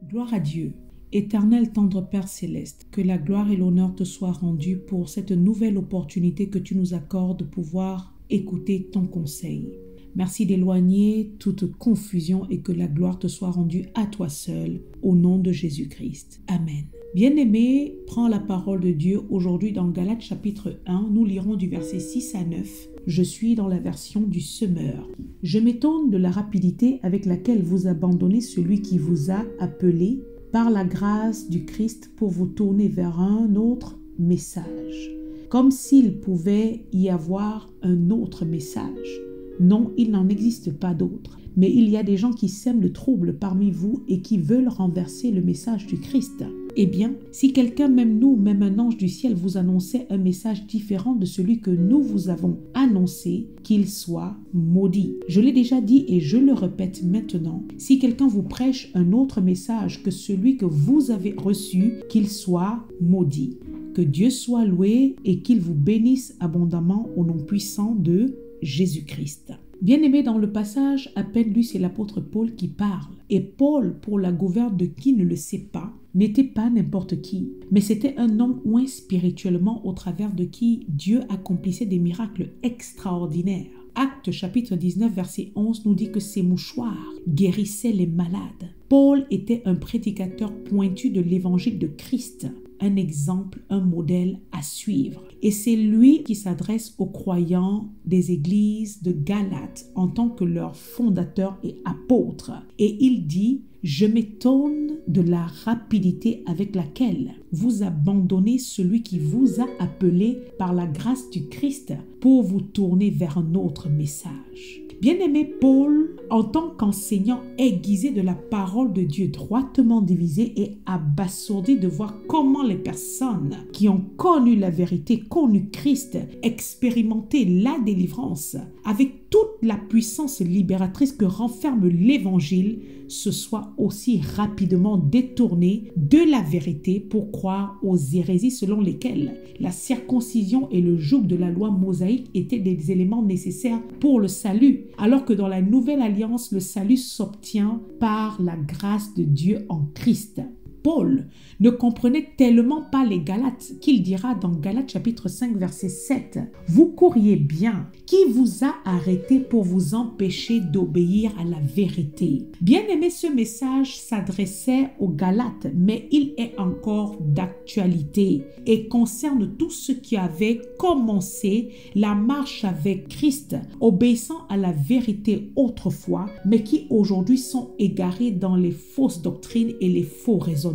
Gloire à Dieu. Éternel tendre Père céleste, que la gloire et l'honneur te soient rendus pour cette nouvelle opportunité que tu nous accordes de pouvoir écouter ton conseil. Merci d'éloigner toute confusion et que la gloire te soit rendue à toi seul, au nom de Jésus-Christ. Amen. Bien-aimé, prends la parole de Dieu aujourd'hui dans Galates chapitre 1. Nous lirons du verset 6 à 9. Je suis dans la version du Semeur. Je m'étonne de la rapidité avec laquelle vous abandonnez celui qui vous a appelé par la grâce du Christ pour vous tourner vers un autre message. Comme s'il pouvait y avoir un autre message. Non, il n'en existe pas d'autre. Mais il y a des gens qui sèment le trouble parmi vous et qui veulent renverser le message du Christ. Eh bien, si quelqu'un, même nous, même un ange du ciel, vous annonçait un message différent de celui que nous vous avons annoncé, qu'il soit maudit. Je l'ai déjà dit et je le répète maintenant. Si quelqu'un vous prêche un autre message que celui que vous avez reçu, qu'il soit maudit. Que Dieu soit loué et qu'il vous bénisse abondamment au nom puissant de Jésus-Christ. Bien-aimé, dans le passage à peine lu, c'est l'apôtre Paul qui parle. Et Paul, pour la gouverne de qui ne le sait pas, n'était pas n'importe qui, mais c'était un homme oint spirituellement au travers de qui Dieu accomplissait des miracles extraordinaires. Actes chapitre 19 verset 11 nous dit que ses mouchoirs guérissaient les malades. Paul était un prédicateur pointu de l'évangile de Christ, un exemple, un modèle à suivre. Et c'est lui qui s'adresse aux croyants des églises de Galate en tant que leur fondateur et apôtre. Et il dit: je m'étonne de la rapidité avec laquelle vous abandonnez celui qui vous a appelé par la grâce du Christ pour vous tourner vers un autre message. Bien-aimé, Paul, en tant qu'enseignant aiguisé de la parole de Dieu droitement divisée et abasourdi de voir comment les personnes qui ont connu la vérité, connu Christ, expérimenté la délivrance avec toute la puissance libératrice que renferme l'évangile, se soit aussi rapidement détourné de la vérité pour croire aux hérésies selon lesquelles la circoncision et le joug de la loi mosaïque étaient des éléments nécessaires pour le salut, alors que dans la nouvelle alliance, le salut s'obtient par la grâce de Dieu en Christ. Paul ne comprenait tellement pas les Galates qu'il dira dans Galates chapitre 5 verset 7 « Vous couriez bien, qui vous a arrêté pour vous empêcher d'obéir à la vérité ?» Bien aimé, ce message s'adressait aux Galates, mais il est encore d'actualité et concerne tous ceux qui avaient commencé la marche avec Christ, obéissant à la vérité autrefois, mais qui aujourd'hui sont égarés dans les fausses doctrines et les faux raisonnements.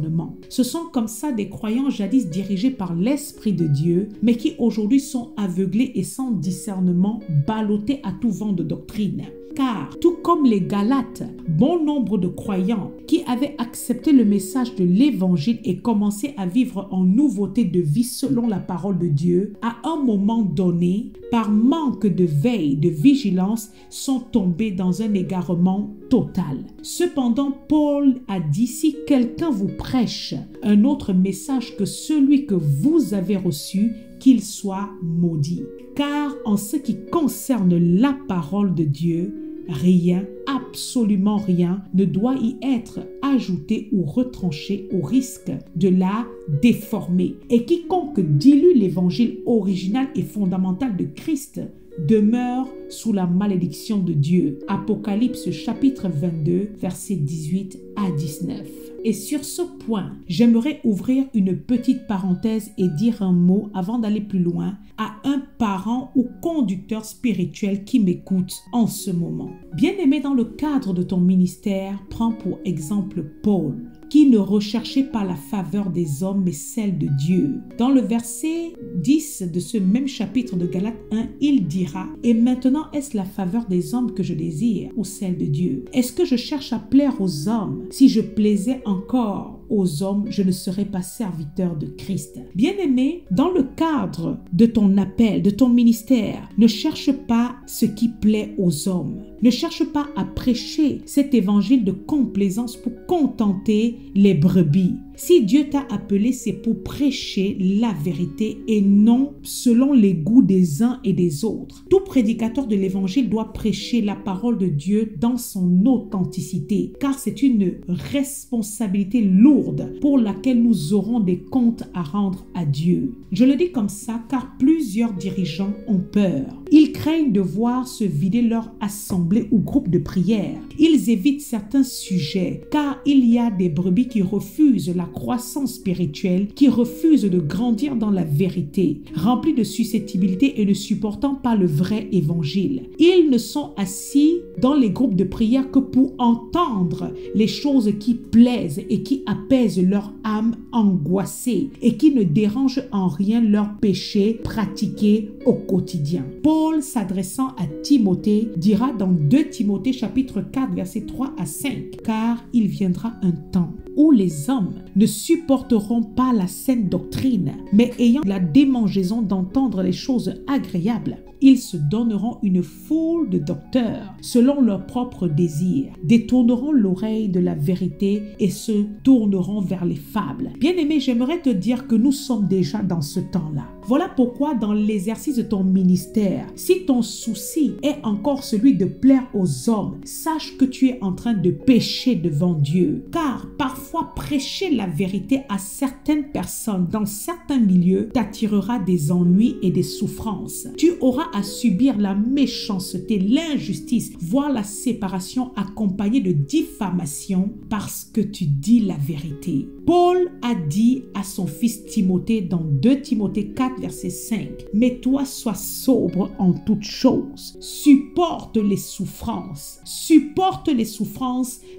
Ce sont comme ça des croyants jadis dirigés par l'Esprit de Dieu, mais qui aujourd'hui sont aveuglés et sans discernement, ballottés à tout vent de doctrine. Car, tout comme les Galates, bon nombre de croyants qui avaient accepté le message de l'Évangile et commencé à vivre en nouveauté de vie selon la parole de Dieu, à un moment donné, par manque de veille, de vigilance, sont tombés dans un égarement total. Cependant, Paul a dit: si quelqu'un vous prêche un autre message que celui que vous avez reçu, qu'il soit maudit. Car en ce qui concerne la parole de Dieu, rien, absolument rien, ne doit y être ajouté ou retranché au risque de la déformer. Et quiconque dilue l'évangile original et fondamental de Christ demeure sous la malédiction de Dieu. Apocalypse chapitre 22, versets 18 à 19. Et sur ce point, j'aimerais ouvrir une petite parenthèse et dire un mot avant d'aller plus loin à un parent ou conducteur spirituel qui m'écoute en ce moment. Bien-aimé, dans le cadre de ton ministère, prends pour exemple Paul, qui ne recherchait pas la faveur des hommes, mais celle de Dieu. Dans le verset 10 de ce même chapitre de Galates 1, il dira: « Et maintenant, est-ce la faveur des hommes que je désire ou celle de Dieu? Est-ce que je cherche à plaire aux hommes? Si je plaisais encore aux hommes, je ne serai pas serviteur de Christ. Bien-aimé, dans le cadre de ton appel, de ton ministère, ne cherche pas ce qui plaît aux hommes. Ne cherche pas à prêcher cet évangile de complaisance pour contenter les brebis. Si Dieu t'a appelé, c'est pour prêcher la vérité et non selon les goûts des uns et des autres. Tout prédicateur de l'évangile doit prêcher la parole de Dieu dans son authenticité, car c'est une responsabilité lourde pour laquelle nous aurons des comptes à rendre à Dieu. Je le dis comme ça car plusieurs dirigeants ont peur. Ils craignent de voir se vider leur assemblée ou groupe de prière. Ils évitent certains sujets car il y a des brebis qui refusent la croissance spirituelle, qui refusent de grandir dans la vérité, remplis de susceptibilité et ne supportant pas le vrai évangile. Ils ne sont assis dans les groupes de prière que pour entendre les choses qui plaisent et qui apaisent leur âme angoissée et qui ne dérangent en rien leurs péchés pratiqués au quotidien. Paul, s'adressant à Timothée, dira dans 2 Timothée chapitre 4 versets 3 à 5, car il viendra un temps où les hommes ne supporteront pas la saine doctrine, mais ayant la démangeaison d'entendre les choses agréables, ils se donneront une foule de docteurs selon leurs propres désirs, détourneront l'oreille de la vérité et se tourneront vers les fables. Bien-aimé, j'aimerais te dire que nous sommes déjà dans ce temps-là. Voilà pourquoi dans l'exercice de ton ministère, si ton souci est encore celui de plaire aux hommes, sache que tu es en train de pécher devant Dieu. Car parfois prêcher la vérité à certaines personnes dans certains milieux t'attirera des ennuis et des souffrances. Tu auras à subir la méchanceté, l'injustice, voire la séparation accompagnée de diffamation parce que tu dis la vérité. Paul a dit à son fils Timothée dans 2 Timothée 4 verset 5, « Mais toi sois sobre en toutes choses, supporte les souffrances,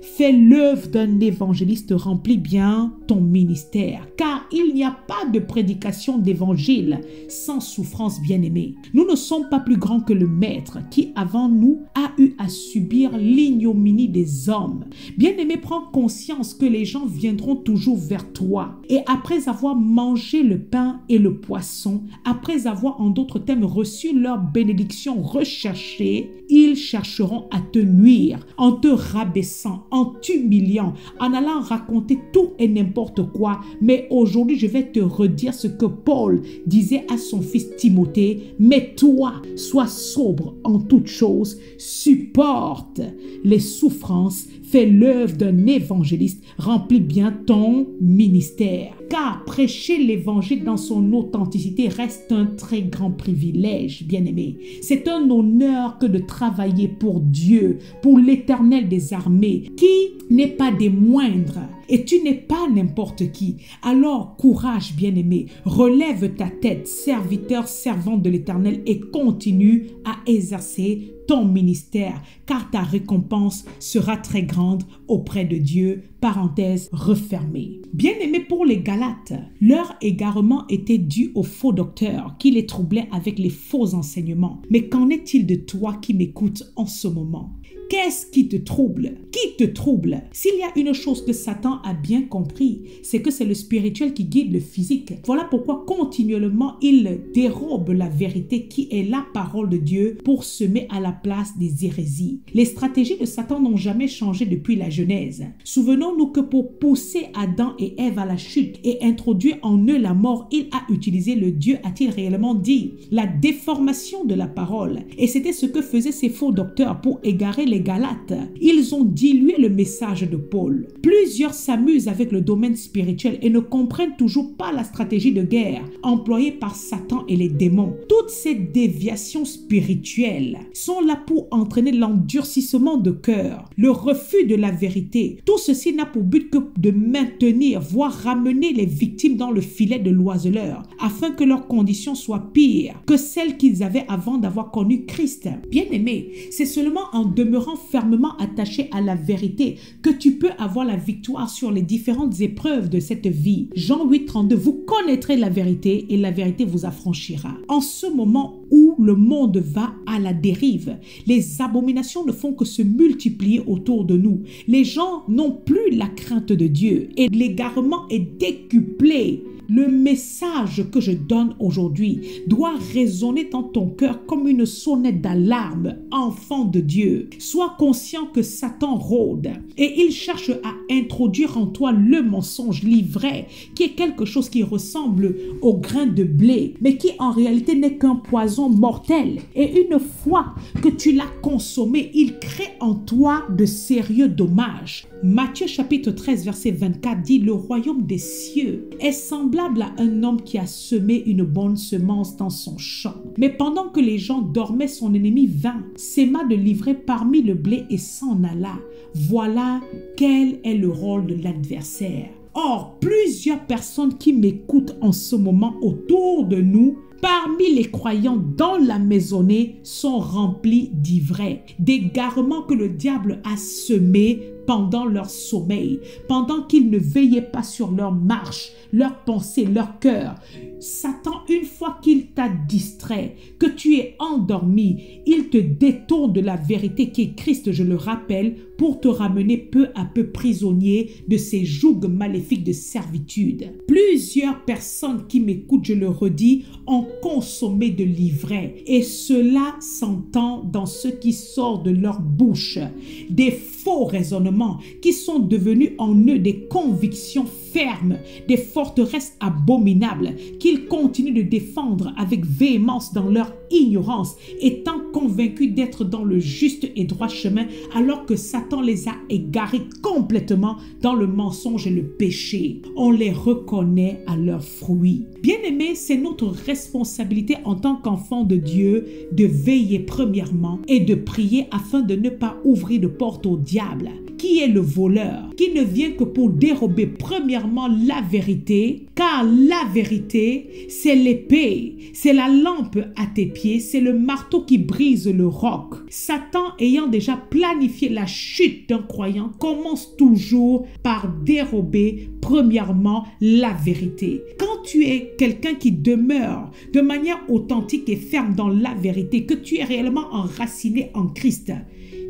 fais l'œuvre d'un évangéliste, remplis bien ton ministère, car il n'y a pas de prédication d'évangile sans souffrance, bien-aimé. Nous ne sommes pas plus grands que le Maître qui, avant nous, a eu à subir l'ignominie des hommes. Bien-aimé, prends conscience que les gens viendront toujours vers toi. Et après avoir mangé le pain et le poisson, après avoir en d'autres termes reçu leur bénédiction recherchée, ils chercheront à te nuire en te rabaissant, en t'humiliant, en allant raconter tout et n'importe quoi. Mais aujourd'hui, je vais te redire ce que Paul disait à son fils Timothée, « Mais toi, sois sobre en toutes choses, supporte les souffrances, fais l'œuvre d'un évangéliste, remplis bien ton ministère. » Car prêcher l'évangile dans son authenticité reste un très grand privilège, bien-aimé. C'est un honneur que de travailler pour Dieu, pour l'Éternel des armées, qui n'est pas des moindres. Et tu n'es pas n'importe qui. Alors, courage, bien-aimé, relève ta tête, serviteur, servante de l'Éternel, et continue à exercer ton ministère, car ta récompense sera très grande auprès de Dieu. Parenthèse refermée. Bien-aimé, pour les Galates, leur égarement était dû aux faux docteurs qui les troublaient avec les faux enseignements. Mais qu'en est-il de toi qui m'écoutes en ce moment? Qu'est-ce qui te trouble? Qui te trouble? S'il y a une chose que Satan a bien compris, c'est que c'est le spirituel qui guide le physique. Voilà pourquoi continuellement il dérobe la vérité qui est la parole de Dieu pour semer à la place des hérésies. Les stratégies de Satan n'ont jamais changé depuis la Genèse. Souvenons-nous que pour pousser Adam et Ève à la chute et introduire en eux la mort, il a utilisé le Dieu, a-t-il réellement dit, la déformation de la parole. Et c'était ce que faisaient ces faux docteurs pour égarer les Galates. Ils ont dilué le message de Paul. Plusieurs s'amusent avec le domaine spirituel et ne comprennent toujours pas la stratégie de guerre employée par Satan et les démons. Toutes ces déviations spirituelles sont là pour entraîner l'endurcissement de cœur, le refus de la vérité. Tout ceci n'a pour but que de maintenir, voire ramener les victimes dans le filet de l'oiseleur, afin que leurs conditions soient pires que celles qu'ils avaient avant d'avoir connu Christ. Bien-aimé, c'est seulement en demeurant fermement attaché à la vérité que tu peux avoir la victoire sur les différentes épreuves de cette vie. Jean 8, 32, vous connaîtrez la vérité et la vérité vous affranchira. En ce moment où le monde va à à la dérive. Les abominations ne font que se multiplier autour de nous. Les gens n'ont plus la crainte de Dieu et l'égarement est décuplé. Le message que je donne aujourd'hui doit résonner dans ton cœur comme une sonnette d'alarme, enfant de Dieu. Sois conscient que Satan rôde et il cherche à introduire en toi le mensonge, l'ivraie, qui est quelque chose qui ressemble au grain de blé, mais qui en réalité n'est qu'un poison mortel. Et une fois que tu l'as consommé, il crée en toi de sérieux dommages. Matthieu chapitre 13 verset 24 dit: le royaume des cieux est semblable à un homme qui a semé une bonne semence dans son champ. Mais pendant que les gens dormaient, son ennemi vint, sema de l'ivraie parmi le blé et s'en alla. Voilà quel est le rôle de l'adversaire. Or, plusieurs personnes qui m'écoutent en ce moment autour de nous, parmi les croyants dans la maisonnée, sont remplis d'ivraie, d'égarements que le diable a semés pendant leur sommeil, pendant qu'ils ne veillaient pas sur leur marche, leurs pensées, leur cœur. Satan, une fois qu'il t'a distrait, que tu es endormi, il te détourne de la vérité qui est Christ, je le rappelle, pour te ramener peu à peu prisonnier de ces jougs maléfiques de servitude. Plusieurs personnes qui m'écoutent, je le redis, ont consommé de l'ivraie et cela s'entend dans ce qui sort de leur bouche. Des faux raisonnements qui sont devenus en eux des convictions fermes, des forteresses abominables qu'ils continuent de défendre avec véhémence dans leur ignorance, étant convaincus d'être dans le juste et droit chemin alors que Satan les a égarés complètement dans le mensonge et le péché. On les reconnaît à leurs fruits. Bien-aimés, c'est notre responsabilité en tant qu'enfants de Dieu de veiller premièrement et de prier afin de ne pas ouvrir de porte au diable, qui est le voleur, qui ne vient que pour dérober premièrement la vérité, car la vérité, c'est l'épée, c'est la lampe à tes pieds, c'est le marteau qui brise le roc. Satan, ayant déjà planifié la chute d'un croyant, commence toujours par dérober premièrement la vérité. Quand tu es quelqu'un qui demeure de manière authentique et ferme dans la vérité, que tu es réellement enraciné en Christ,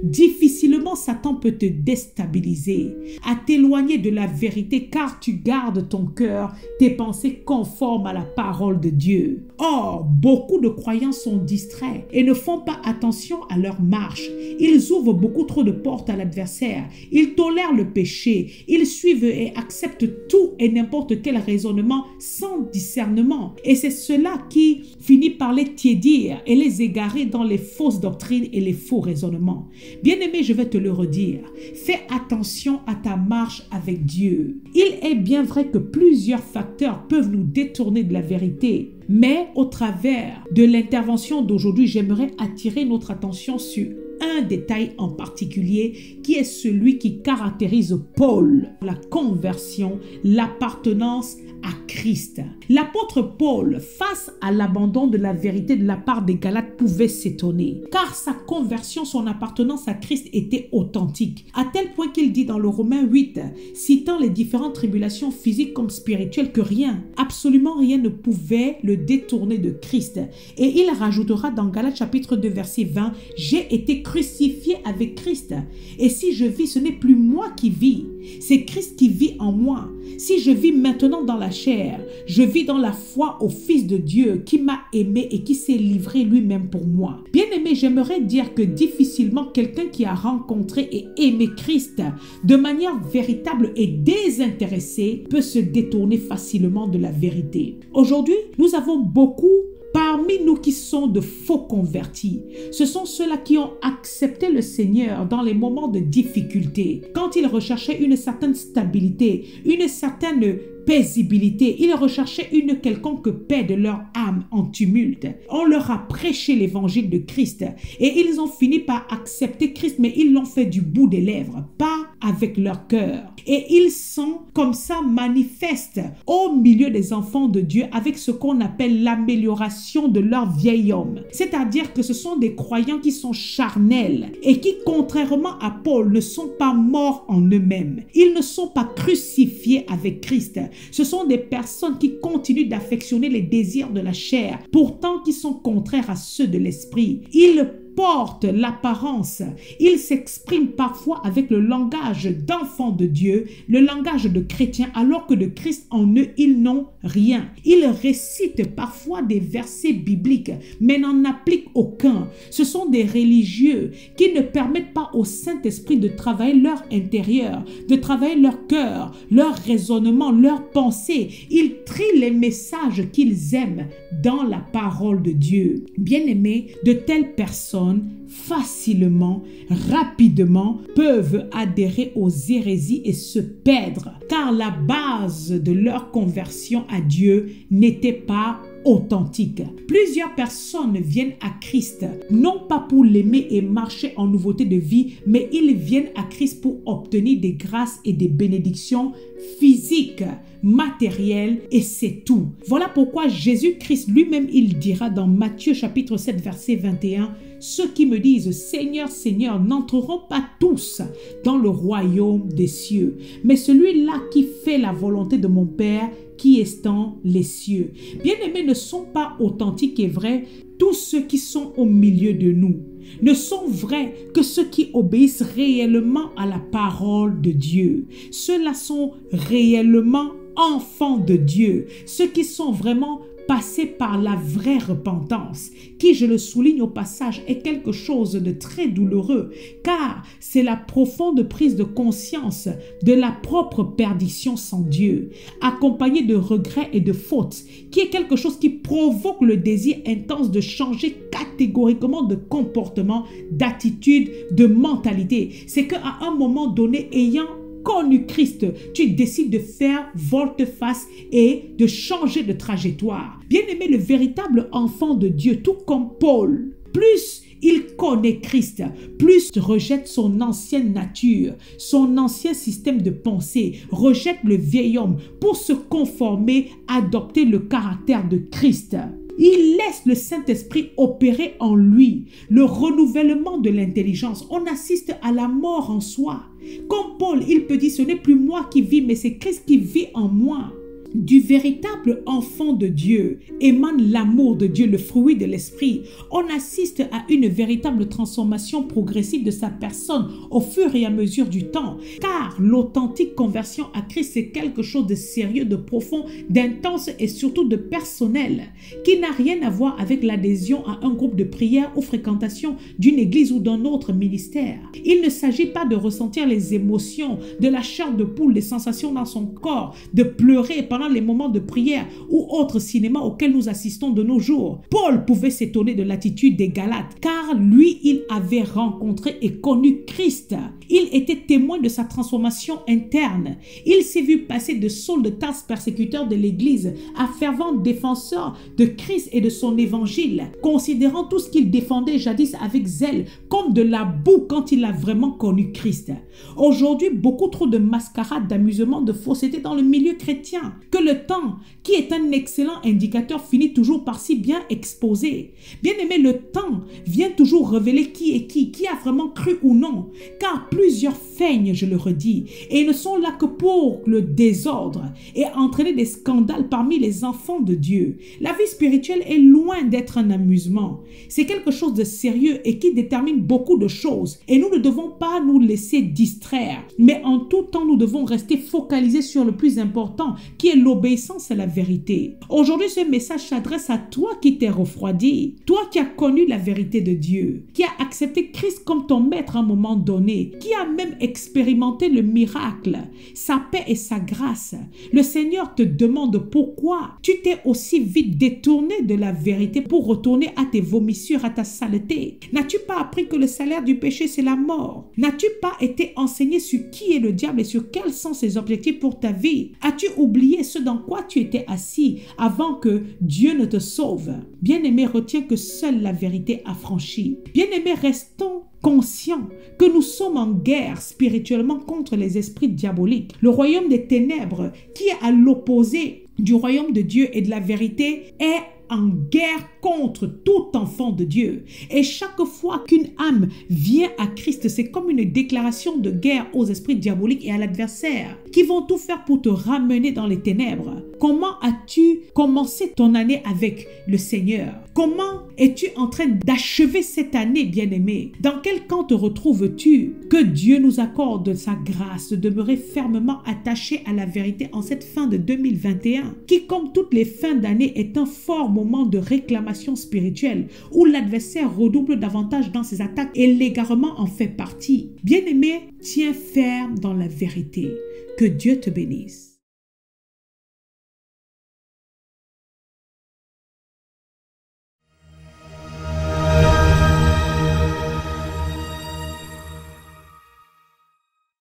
difficilement Satan peut te déstabiliser, à t'éloigner de la vérité car tu gardes ton cœur, tes pensées conformes à la parole de Dieu. Or, beaucoup de croyants sont distraits et ne font pas attention à leur marche. Ils ouvrent beaucoup trop de portes à l'adversaire. Ils tolèrent le péché. Ils suivent et acceptent tout et n'importe quel raisonnement sans discernement. Et c'est cela qui finit par les tiédir et les égarer dans les fausses doctrines et les faux raisonnements. Bien-aimé, je vais te le redire. Fais attention à ta marche avec Dieu. Il est bien vrai que plusieurs facteurs peuvent nous détourner de la vérité. Mais au travers de l'intervention d'aujourd'hui, j'aimerais attirer notre attention sur un détail en particulier qui est celui qui caractérise Paul, la conversion, l'appartenance à Christ. L'apôtre Paul, face à l'abandon de la vérité de la part des Galates, pouvait s'étonner, car sa conversion, son appartenance à Christ était authentique, à tel point qu'il dit dans le Romains 8, citant les différentes tribulations physiques comme spirituelles, que rien, absolument rien ne pouvait le détourner de Christ. Et il rajoutera dans Galates chapitre 2 verset 20, « J'ai été crucifié avec Christ, et si je vis, ce n'est plus moi qui vis, c'est Christ qui vit en moi. Si je vis maintenant dans la chair, je vis dans la foi au Fils de Dieu qui m'a aimé et qui s'est livré lui-même pour moi. » Bien-aimé, j'aimerais dire que difficilement quelqu'un qui a rencontré et aimé Christ de manière véritable et désintéressée peut se détourner facilement de la vérité. Aujourd'hui, nous avons beaucoup parmi nous qui sont de faux convertis. Ce sont ceux-là qui ont accepté le Seigneur dans les moments de difficulté, quand ils recherchaient une certaine stabilité, une certaine paisibilité. Ils recherchaient une quelconque paix de leur âme en tumulte. On leur a prêché l'évangile de Christ et ils ont fini par accepter Christ, mais ils l'ont fait du bout des lèvres, pas avec leur cœur. Et ils sont comme ça manifestes au milieu des enfants de Dieu avec ce qu'on appelle l'amélioration de leur vieil homme. C'est-à-dire que ce sont des croyants qui sont charnels et qui, contrairement à Paul, ne sont pas morts en eux-mêmes. Ils ne sont pas crucifiés identifiées avec Christ. Ce sont des personnes qui continuent d'affectionner les désirs de la chair, pourtant qui sont contraires à ceux de l'esprit. Ils portent l'apparence. Ils s'expriment parfois avec le langage d'enfants de Dieu, le langage de chrétiens, alors que de Christ en eux, ils n'ont rien. Ils récitent parfois des versets bibliques, mais n'en appliquent aucun. Ce sont des religieux qui ne permettent pas au Saint-Esprit de travailler leur intérieur, de travailler leur cœur, leur raisonnement, leurs pensées. Ils trient les messages qu'ils aiment dans la parole de Dieu. Bien-aimés, de telles personnes facilement, rapidement peuvent adhérer aux hérésies et se perdre, car la base de leur conversion à Dieu n'était pas authentique. Plusieurs personnes viennent à Christ, non pas pour l'aimer et marcher en nouveauté de vie, mais ils viennent à Christ pour obtenir des grâces et des bénédictions physiques, matérielles, et c'est tout. Voilà pourquoi Jésus-Christ lui-même, il dira dans Matthieu chapitre 7, verset 21, « Ceux qui me disent, Seigneur, Seigneur, n'entreront pas tous dans le royaume des cieux, mais celui-là qui fait la volonté de mon Père qui est dans les cieux. » Bien-aimés, ne sont pas authentiques et vrais tous ceux qui sont au milieu de nous. Ne sont vrais que ceux qui obéissent réellement à la parole de Dieu. Ceux-là sont réellement enfants de Dieu. Ceux qui sont vraiment passés par la vraie repentance, qui, je le souligne au passage, est quelque chose de très douloureux, car c'est la profonde prise de conscience de la propre perdition sans Dieu, accompagnée de regrets et de fautes, qui est quelque chose qui provoque le désir intense de changer catégoriquement de comportement, d'attitude, de mentalité. C'est qu'à un moment donné, ayant connu Christ, tu décides de faire volte-face et de changer de trajectoire. Bien-aimé, le véritable enfant de Dieu, tout comme Paul, plus il connaît Christ, plus rejette son ancienne nature, son ancien système de pensée, rejette le vieil homme pour se conformer, adopter le caractère de Christ. Il laisse le Saint-Esprit opérer en lui, le renouvellement de l'intelligence. On assiste à la mort en soi. Comme Paul, il peut dire, ce n'est plus moi qui vis, mais c'est Christ qui vit en moi. Du véritable enfant de Dieu émane l'amour de Dieu, le fruit de l'esprit. On assiste à une véritable transformation progressive de sa personne au fur et à mesure du temps. Car l'authentique conversion à Christ, c'est quelque chose de sérieux, de profond, d'intense et surtout de personnel, qui n'a rien à voir avec l'adhésion à un groupe de prière ou fréquentation d'une église ou d'un autre ministère. Il ne s'agit pas de ressentir les émotions, de la chair de poule, des sensations dans son corps, de pleurer pendant les moments de prière ou autres cinémas auxquels nous assistons de nos jours. Paul pouvait s'étonner de l'attitude des Galates, car lui, il avait rencontré et connu Christ. Il était témoin de sa transformation interne. Il s'est vu passer de Saul de Tarse, persécuteur de l'Église, à fervent défenseur de Christ et de son évangile, considérant tout ce qu'il défendait jadis avec zèle comme de la boue quand il a vraiment connu Christ. Aujourd'hui, beaucoup trop de mascarades, d'amusement, de fausseté dans le milieu chrétien, que le temps, qui est un excellent indicateur, finit toujours par si bien exposer. Bien aimé, le temps vient toujours révéler qui est qui a vraiment cru ou non, car plusieurs feignent, je le redis, et ne sont là que pour le désordre et entraîner des scandales parmi les enfants de Dieu. La vie spirituelle est loin d'être un amusement. C'est quelque chose de sérieux et qui détermine beaucoup de choses, et nous ne devons pas nous laisser distraire, mais en tout temps, nous devons rester focalisés sur le plus important, qui est l'obéissance à la vérité. Aujourd'hui, ce message s'adresse à toi qui t'es refroidi, toi qui as connu la vérité de Dieu, qui a accepté Christ comme ton maître à un moment donné, qui a même expérimenté le miracle, sa paix et sa grâce. Le Seigneur te demande pourquoi tu t'es aussi vite détourné de la vérité pour retourner à tes vomissures, à ta saleté. N'as-tu pas appris que le salaire du péché, c'est la mort? N'as-tu pas été enseigné sur qui est le diable et sur quels sont ses objectifs pour ta vie? As-tu oublié ce dans quoi tu étais assis avant que Dieu ne te sauve? Bien-aimé, retiens que seule la vérité affranchit. Bien-aimé, restons conscients que nous sommes en guerre spirituellement contre les esprits diaboliques. Le royaume des ténèbres, qui est à l'opposé du royaume de Dieu et de la vérité, est en guerre contre tout enfant de Dieu. Et chaque fois qu'une âme vient à Christ, c'est comme une déclaration de guerre aux esprits diaboliques et à l'adversaire qui vont tout faire pour te ramener dans les ténèbres. Comment as-tu commencé ton année avec le Seigneur? Comment es-tu en train d'achever cette année, bien-aimé? Dans quel camp te retrouves-tu? Que Dieu nous accorde sa grâce de demeurer fermement attachés à la vérité en cette fin de 2021, qui, comme toutes les fins d'année, est un fort moment de réclamation spirituelle où l'adversaire redouble davantage dans ses attaques et l'égarement en fait partie. Bien-aimé, tiens ferme dans la vérité. Que Dieu te bénisse.